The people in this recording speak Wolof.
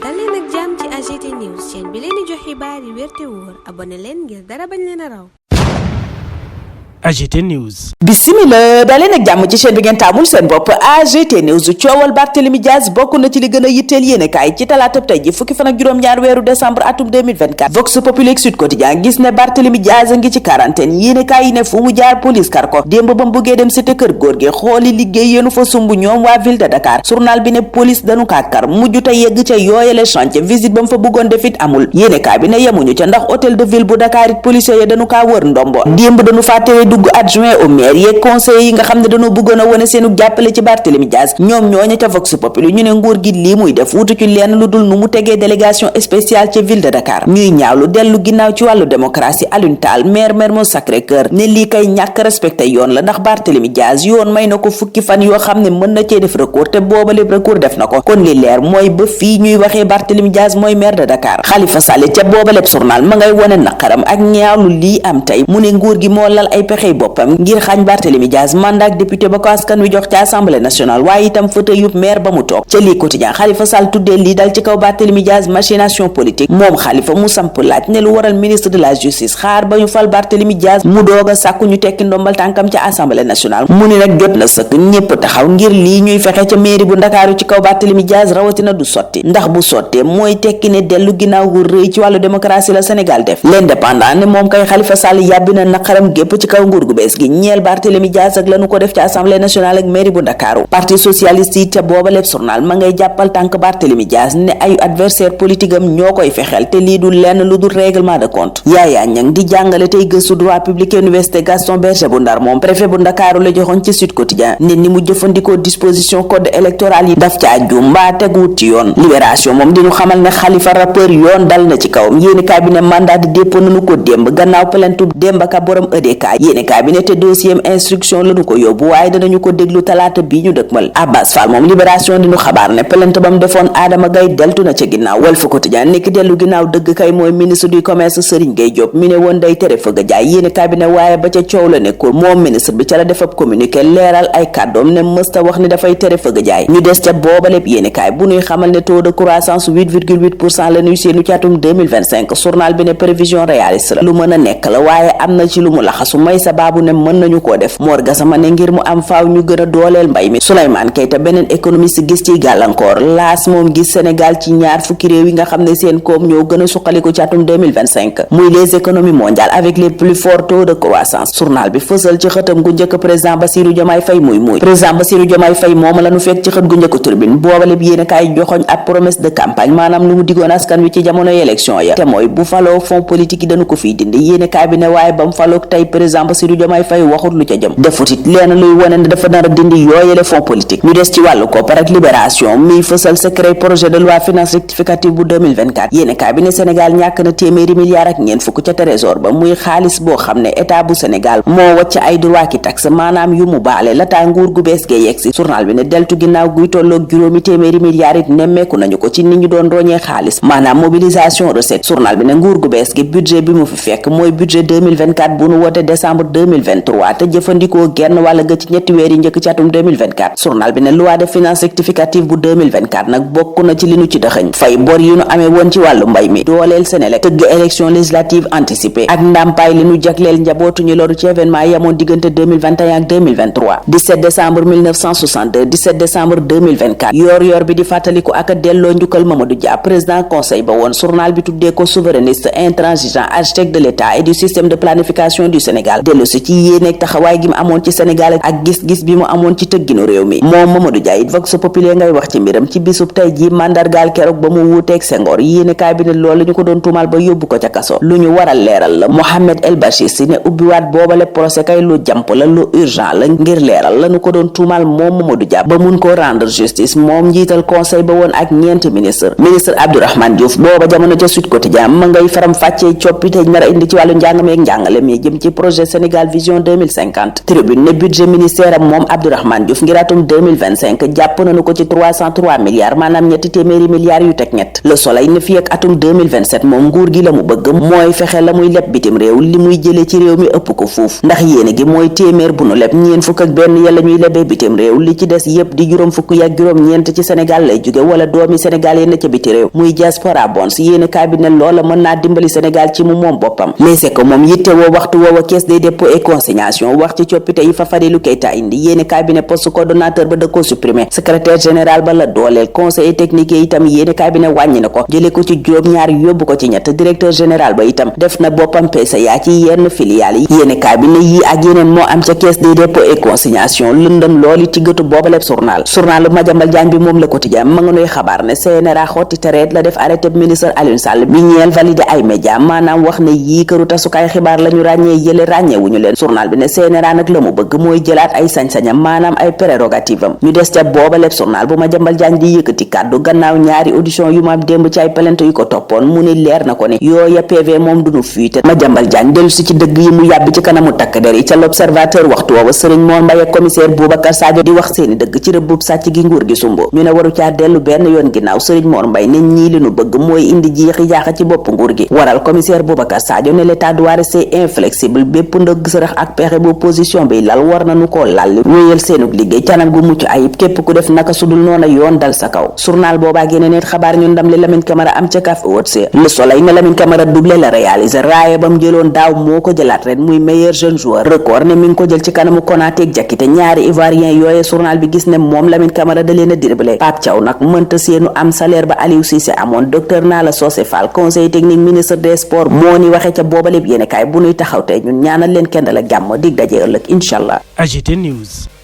dal leen ak jàmm ci AGT News chaîne bi leen di jox xibaar yi wér te wóor abonné leen ngir dara bañ leen a raw. AGT News. Bismillah daleen ak jàmm ci chaîne bi ngeen taamul seen bopp AGT News. coowal Barthélémy Dias bokk na ci li gën a yitteel yéenekaay ci talaatab tey ji fukki fan ak juróom-ñaar weeru décembre atum 2024 Vox Populi Sud Quotidien gis ne Barthélémy Dias a ngi ci quarantaine yéenekaay yi ne fu mu jaar police kar ko démb ba mu bëggee dem cité kër góor gi xooli liggéey yéenu fa sumb ñoom waa ville de Dakar journal bi ne police dañu kaa kar mujj te yegg ca yooyale chantier visite ba mu fa bëggoon defit amul yéenekaay bi ne yemuñu ca ndax hôtel de ville bu Dakar it policier ya dañu kaa wër ndombo démb dañu fàttee dugg adjoint au maire yeeg conseillers yi nga xam ne dañoo bëggoon a wane seenu jàppale ci Barthélémy Dias ñoom ñooñu ca Vox Populi ñu ne nguur gi lii muy def wutu ci lenn lu dul nu mu tegee délégation spéciale ca ville de Dakar ñuy ñaawlu dellu ginnaaw ci wàllu démocratie. Alioune Tall maire Mermoz Sacré-Cœur ne lii kay ñàkk respecté yoon la ndax Barthélémy Dias yoon may na ko fukki fan yoo xam ne mën na cee def recours te booba lépp recours def na ko kon li leer mooy ba fii ñuy waxee Barthélémy Dias mooy maire de Dakar. Khalifa Sall ca booba lépp journal ma ngay wone naqaram ak ñaawlu lii am tey mu ne nguur gi moo lal ay pexey boppam ngir xañ Barthélémy Dias mandat député ba ko askan wi jox ci assemblée nationale waaye itam fauteuil yub maire ba mu toog ca lii quotidien Khalifa Sall tuddee lii dal ci kaw Barthélémy Dias machination politique moom Khalifa mu samp laaj ne lu waral ministre de la justice xaar ba ñu fal Barthélémy Dias mu doog a sàkku ñu tekki ndombal tànkam ca assemblée nationale mu ne nag jot na sëkk ñépp taxaw ngir lii ñuy fexe ca mairie bu Ndakaaru ci kaw Barthélémy Dias rawatina du sotti ndax bu sottee mooy tekki ne dellu ginnaaw gu rëy ci wàllu démocratie la Sénégal def. L'Indépendant ne moom kay Khalifa Sall yàbbi na naqaram gépp ci kaw nguur gu bees gi ñeel Barthélémy Dias ak lanu ko def ci assemblée nationale ak mairie bu Ndakaaru. Parti socialiste yi ca booba lépp journal ma ngay jàppal tànk Barthélémy Dias ne ayu adversaire politique am ñoo koy fexeel te lii du lenn lu dul règlement de compte. Yaaya Ñang di jàngale tey gëstu droit public université Gaston Berger bu Ndar moom préfet bu Ndakaaru la joxoon ci Sud Quotidien ne ni mu jëfandikoo disposition code électoral yi daf ca aju mbaa teguwut ci yoon. Libération moom di ñu xamal ne Khalifa rappeur yoon dal na ci kawam yéeni cabinet mandat de dépôt nañu ko démb gannaaw plainte Demba Ka borom EDK yéeni cabinet te dossier instruction lañu ko yóbbu waaye danañu ko déglu talaata bii ñu dëkmal. Abbas Fall moom Libération di ñu xabaar ne plainte bam defoon Adama Gaye deltu na ca ginnaaw. Walf Quotidien nekk dellu ginnaaw dëgg kay mooy ministre du commerce Serigne Gueye Diop mi ne woon day tere fëgg jaay yéeni cabinet waaye ba ca coow la nekkul moom ministre bi ca la def ab communiqué leeral ay kàddoom ne mësta wax ni dafay tere fëgg jaay ñu des ca booba lépp yéeni kaay bu ñuy xamal ne taux de croissance 8,8% la ñuy seenu ci atum 2025 journal bi ne prévision réaliste la lu mën a nekk la waaye am na ci lu mu laxasu may sababu ne mën nañu koo def. Mor Gassama ne ngir mu am faaw ñu gën a dooleel mbay mi. Souleymane Keita beneen économiste gis ci gàllankoor laas moom gis Sénégal ci ñaar fukki réew yi nga xam ne seen koom ñoo gën a suqaliku ci atum 2025 muy les économies mondiales avec les plus forts taux de croissance. Journal bi fësal ci xëtam gu njëkk président Bassirou Diomaye Faye muy président Bassirou Diomaye Faye moom la ñu fekk ci xët gu njëkk Tribune boobale bi yéen kaay joxoñ ab promesse de campagne maanaam lu mu digoon askan wi ci jamono élection ya te mooy bu faloo fonds politique yi dañu ko fiy dindi yéen kaay bi ne waaye ba mu faloog tey président Bassirou Diomaye Faye waxut lu ca jëm defut it leen luy wone ne dafa nar a dindi yooyele fonds politique ñu des ci wàllu koppar ak Libération mi fësal secret projet de loi finance rectificative bu 2024 yéen kaay bi ne Sénégal ñàkk na téeméeri milliards ak ñeent fukk ca trésor ba muy xaalis boo xam ne état bu Sénégal moo wàcc ay droit ki taxe maanaam yu mu baale la taa nguur gu bees gee yegsi journal bi ne deltu ginnaaw guy tolloog juróomi téeméeri milliards it nemmeeku nañu ko ci nit ñu doon roñee xaalis maanaam mobilisation recette journal bi ne nguur gu bees gi budget bi mu fi fekk mooy budget 2024 bu nu wote décembre 2023 te jëfandikoo genn wala ga ci ñetti weer yi njëkk ci atum 2024 journal bi ne loi de finance rectificative bu 2024 nag bokk na ci li nu ci dëxëñ fay bor yi nu amee woon ci wàllu mbay mi dooleel Sénélec tëgg élection législative anticipée ak ndàmpaay li nu jagleel njabootu ñu loru ci événement yi amoon diggante 2021 ak 2023 17 décembre 1962 17 décembre 2024 yor bi di fàttaliku ak delloo njukkal Mamadou Dia président conseil ba woon journal bi tuddee ko souverainiste intransigeant architecte de l'état et du système de planification du Sénégal dellu si ci yéeneeg taxawaay gi mu amoon ci Sénégal ak gis-gis bi mu amoon ci tëgginu réew mi moom Mamadou Dia it Vox Populi ngay wax ci mbiram ci bisub tey ji mandargaal keroog ba mu wuuteeg Senghor yéene kaay bi ne loolu ñu ko doon tuumal ba yóbbu ko ca kaso lu ñu waral leeral la Mohamed El Bachir si ne ubbiwaat boobale procès kay lu jàmp la lu urgent la ngir leeral la ñu ko doon tuumal moom Mamadou Dia ba mun koo rendre justice moom njiital conseil ba woon ak ñeenti ministre Abdourahmane Diouf booba jamono ca Sud Quotidien ma ngay faram fàccee coppite nar a indi ci wàllu njàng meeg njàngale mi jëm ci projet Sénégal Vision 2050. Tribune ne budget ministère am moom Abdourahmane Diouf ngir atum 2025 jàpp nañu ko ci 303 milliards maanaam ñetti téeméeri milliards yu teg ñett. Le Soleil ne fi ak atum 2027 moom nguur gi la mu bëgg mooy fexe la muy leb bitim réew li muy jëlee ci réew mi ëpp ko fuuf ndax yéene gi mooy téeméer bu nu leb ñeen fukk ak benn yàlla ñuy lebee bitim réew li ci des yépp di juróom fukk yak juróom ñeent ci Sénégal lay jóge wala doomi Sénégal yénn ca biti réew muy diaspora bonds yéene cabinet loola mën naa dimbali Sénégal ci mu moom boppam Les Échos moom yitte woo waxtu woowa caisse des dépôts et consignation wax ci coppite yi fa Fadilou Keita indi yéene cabinet poste coordonnateur ba da ko supprimer secrétaire général ba la dooleel conseiller technique yi itam yéene cabinet wàññi na ko jële ko ci juróom-ñaar yóbbu ko ci ñett directeur général ba itam def na boppam PCA ci yenn filiale yi yéene cabinet yi ak yeneen moo am ca caisse des dépôts et consignation lëndëm looli ci gëtu boobaleb journal Madiambal Diagne bi moom Le Quotidien ma nga nuy xabaar ne CNRA xotti tereet la def arrêté ministre Aliou Sall bi ñeel validé ay média maanaam wax ne yii këru tasukaay xibaar la ñu ràññee yële ràññeewuñu leen journal bi ne CNRA nag la mu bëgg mooy jëlaat ay sañ-sañam maanaam ay prérogative am ñu des ca boobaleb journal bu Madiambal Diagne di yëkkati kàddu gannaaw ñaari audition yu ma am démb ci ay plainte yu ko toppoon mu ne leer na ko ne yooya PV moom duñu fuite Madiambal Diagne dellu si ci dëgg yi mu yàbbi ci kanamu takk der yi ca l'Observateur waxtu woowa Serigne Mor Mbaye ak commissaire Boubacar Sadio di wax seeni dëgg ci rëbbub sàcc gi nguur gi sumbo ñu ne waru caa dellu benn yoon ginnaaw Serigne Mor Mbaye ne ñii li nu bëgg mooy indi jiixi jaaxa ci bopp nguur gi waral commissaire Boubacar Sadio ne l'état doit rester inflexible bépp ndëgg sërëx ak pexe bu opposition bi lal war nañu koo lal wéyal seenug liggéey canam gu mucc ayib képp ku def naka sudul noona yoon dal sa kaw journal boobaa génne net xabaar ñu ndam li Lamine Camara am ca CAF Awards Le Soleil ne Lamine Camara doublé la réaliser raaye bam jëloon daaw moo ko jëlaat ren muy meilleur jeune joueur record ne mi ngi ko jël ci kanamu Konaté ak Jakite ñaari ivoirien yooye journal bi gis ne moom Lamine Camara da leen a dribblé Pape Thiaw nag mënta seenu am salaire ba Aliou Cissé amoon docteur Nala Socé Fall conseil technique ministre des sports moo ni waxe ca boobaleb yéenekaay bu nuy taxaw tey ñun ñaanal leen kenn la jàmm dig daje ëllëg incha allah. AGT News.